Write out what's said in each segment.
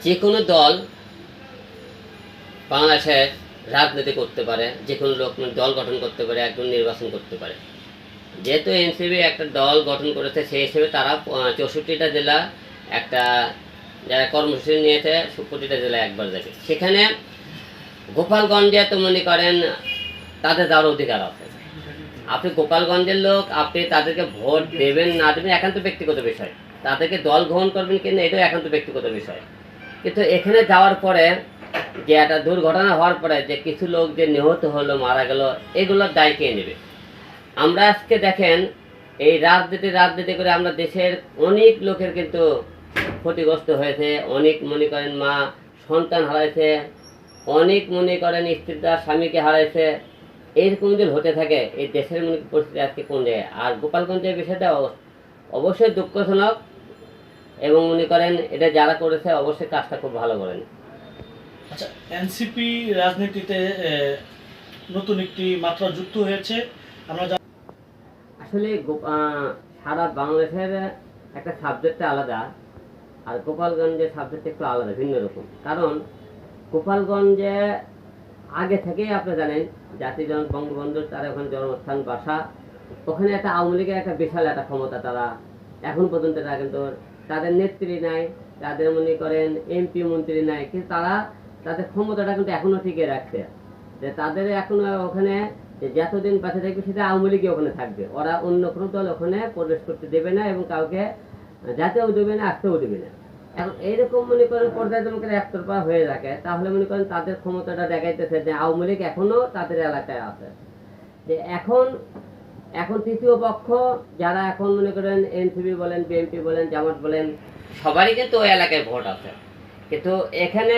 যে কোনো দল বাংলাদেশের রাজনীতি করতে পারে, যে কোনো লোক দল গঠন করতে পারে, একজন নির্বাচন করতে পারে। যেহেতু এনসিপি একটা দল গঠন করেছে, সেই হিসেবে তারা 64টা জেলা একটা যারা কর্মসূচি নিয়েছে, প্রতিটা জেলায় একবার যাবে। সেখানে গোপালগঞ্জে তো মনে করেন তাদের যাওয়ার অধিকার আছে। আপনি গোপালগঞ্জের লোক, আপনি তাদেরকে ভোট দেবেন না দেবেন একান্ত ব্যক্তিগত বিষয়, তাদেরকে দল গ্রহণ করবেন কিনা এটাও একান্ত ব্যক্তিগত বিষয়। কিন্তু এখানে যাওয়ার পরে যে একটা দুর্ঘটনা হওয়ার পরে যে কিছু লোক যে নিহত হলো, মারা গেল, এগুলোর দায় কে নেবে? আমরা আজকে দেখেন এই রাজনীতি করে আমরা দেশের অনেক লোকের কিন্তু ক্ষতিগ্রস্ত হয়েছে, অনেক মনে করেন মা সন্তান হারাইছে, অনেক মনে করেন স্ত্রী তার স্বামীকে হারাইছে। এইরকম যদি হতে থাকে এই দেশের মনে পরিস্থিতি আজকে কোন জায়গায়? আর গোপালগঞ্জের বিষয়টা অবশ্যই দুঃখজনক, এবং মনে করেন এটা যারা করেছে অবশ্যই কাজটা খুব ভালো করেন। আচ্ছা, এনসিপি রাজনীতিতে নতুন একটি মাত্রা যুক্ত হয়েছে। আমরা আসলে সারা বাংলাদেশের একটা সাবজেক্টটা আলাদা, আর গোপালগঞ্জের সাবজেক্ট একটু আলাদা, ভিন্ন রকম। কারণ গোপালগঞ্জে আগে থেকেই আপনি জানেন জাতির জনক বঙ্গবন্ধুর তার ওখানে জন্মস্থান, বাসা। ওখানে একটা আওয়ামী লীগের একটা বিশাল একটা ক্ষমতা, তারা এখন পর্যন্ত তারা কিন্তু তাদের নেত্রী নাই, তাদের মনে করেন এমপি মন্ত্রী নাই, কিন্তু তারা তাদের ক্ষমতাটা কিন্তু এখনো টিকে রাখছে। যে তাদের এখনো ওখানে যতদিন বাঁচে থাকবে সেটা আওয়ামী লীগই ওখানে থাকবে, ওরা অন্য কোনো দল ওখানে প্রবেশ করতে দেবে না, এবং কাউকে যাতেও দেবে না, আসতেও দেবে না। এখন এইরকম মনে করেন পর্যায়ক্রমে একতরফা হয়ে থাকে, তাহলে মনে করেন তাদের ক্ষমতাটা দেখাইতেছে যে আওয়ামী লীগ এখনো তাদের এলাকায় আছে। যে এখন তৃতীয় পক্ষ যারা এখন মনে করেন এনসিপি বলেন, বিএনপি বলেন, জামাত বলেন, সবারই কিন্তু ওই এলাকায় ভোট আছে। কিন্তু এখানে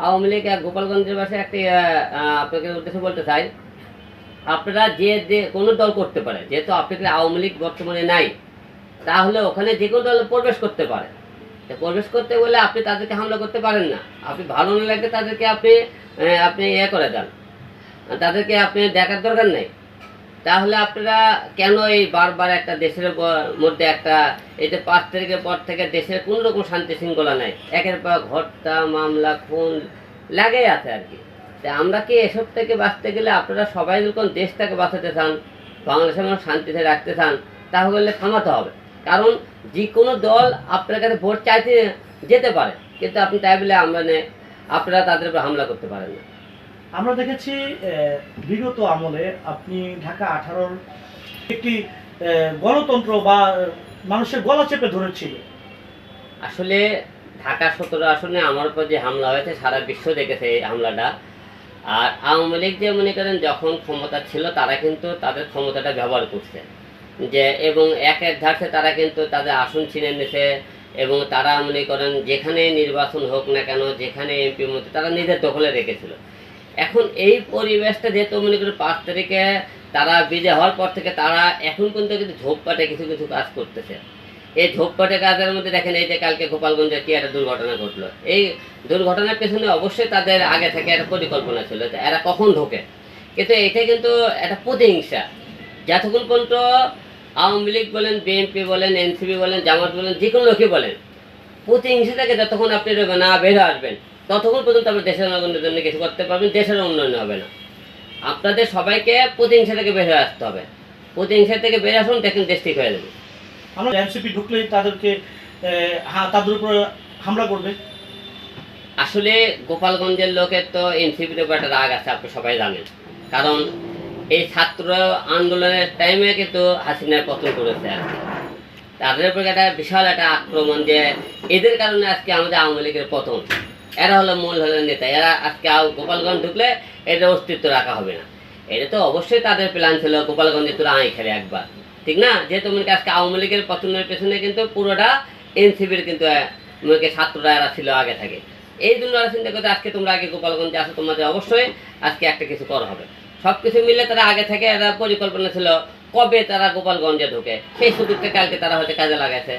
আওয়ামী লীগ গোপালগঞ্জের পাশে একটি আপনাকে উদ্দেশ্যে বলতে চাই, আপনারা যে কোনো দল করতে পারে, যেহেতু আপনাদের আওয়ামী লীগ বর্তমানে নাই, তাহলে ওখানে যে কোনো দল প্রবেশ করতে পারে। প্রবেশ করতে বলে আপনি তাদেরকে হামলা করতে পারেন না। আপনি ভালো না লাগলে তাদেরকে আপনি ইয়ে করে দেন, তাদেরকে আপনি দেখার দরকার নেই। তাহলে আপনারা কেন এই বারবার একটা দেশের মধ্যে একটা এই যে 5 তারিখের পর থেকে দেশের কোনো রকম শান্তি শৃঙ্খলা নেই, একের পর হত্যা, মামলা, খুন লাগেই আছে আর কি। আমরা কি এসব থেকে বাঁচতে গেলে আপনারা সবাই যখন দেশটাকে বাঁচাতে চান, বাংলাদেশের মানুষ শান্তিতে রাখতে চান, তাহলে থামাতে হবে। কারণ যে কোনো দল আপনার কাছে ভোট চাইতে যেতে পারে, কিন্তু আপনি তাই বলে আপনারা তাদের উপর হামলা করতে পারেন না। আমরা দেখেছি বিগত আমলে আপনি ঢাকা 18 একটি গণতন্ত্র বা মানুষের গলা চেপে ধরেছিল। আসলে ঢাকা 17 আসনে আমার উপর যে হামলা হয়েছে সারা বিশ্ব দেখেছে এই হামলাটা। আর আওয়ামী লীগ যে মনে করেন যখন ক্ষমতা ছিল, তারা কিন্তু তাদের ক্ষমতাটা ব্যবহার করছে, যে এবং এক ধারছে তারা কিন্তু তাদের আসন ছিনে নিছে, এবং তারা মনে করেন যেখানে নির্বাচন হোক না কেন, যেখানে এমপি মন্ত্রী তারা নিজের দখলে রেখেছিল। এখন এই পরিবেশটা যেহেতু মনে করেন 5 তারিখে তারা বিজয় হওয়ার পর থেকে তারা এখন পর্যন্ত কিন্তু ঝোপপাটে কিছু কিছু কাজ করতেছে। এই ঝোপপাটে কাজের মধ্যে দেখেন এই যে কালকে গোপালগঞ্জে কি একটা দুর্ঘটনা ঘটলো, এই দুর্ঘটনার পেছনে অবশ্যই তাদের আগে থেকে একটা পরিকল্পনা ছিল যে এরা কখন ঢোকে। কিন্তু এটা কিন্তু একটা প্রতিহিংসা। যতক্ষণ পর্যন্ত আওয়ামী লীগ বলেন, বিএনপি বলেন, এনসিপি বলেন, জামাত বলেন, যে কোনো লোকই বলেন, প্রতিহিংসা থেকে যতক্ষণ আপনি না বের আসবেন, ততক্ষণ পর্যন্ত আপনি দেশের জন্য কিছু করতে পারবেন, দেশের উন্নয়ন হবে না। আপনাদের সবাইকে প্রতিহিংসা থেকে বের হয়ে আসতে হবে। প্রতিহিংসা থেকে বের আসুন, দেখেন দেশ ঠিক হয়ে যাবে। আমরা এনসিপি ঢুকলেই তাদেরকে তাদের উপর হামলা করবে। আসলে গোপালগঞ্জের লোকের তো এনসিপির উপর একটা রাগ আছে, আপনি সবাই জানেন। কারণ এই ছাত্র আন্দোলনের টাইমে কিন্তু হাসিনার পতন করেছে আর কি। তাদের উপর একটা বিশাল একটা আক্রমণ, যে এদের কারণে আজকে আমাদের আওয়ামী লীগের পতন। এরা হলো মূল নেতা, এরা আজকে গোপালগঞ্জ ঢুকলে এদের অস্তিত্ব রাখা হবে না। এটা তো অবশ্যই তাদের প্ল্যান ছিল, গোপালগঞ্জে তোরা আই খেলে একবার, ঠিক না? যেহেতু মনে আজকে আওয়ামী লীগের পতনের পেছনে কিন্তু পুরোটা এনসিপির কিন্তু মনে ছাত্ররা এরা ছিল আগে থাকে। এই জন্য ওরা চিন্তা করতে আজকে তোমরা আগে গোপালগঞ্জে আসো, তোমাদের অবশ্যই আজকে একটা কিছু করা হবে। সব কিছু মিলে তারা আগে থেকে এরা পরিকল্পনা ছিল কবে তারা গোপালগঞ্জে ঢোকে, সেই সুযোগটা কালকে তারা হয়তো কাজে লাগাইছে।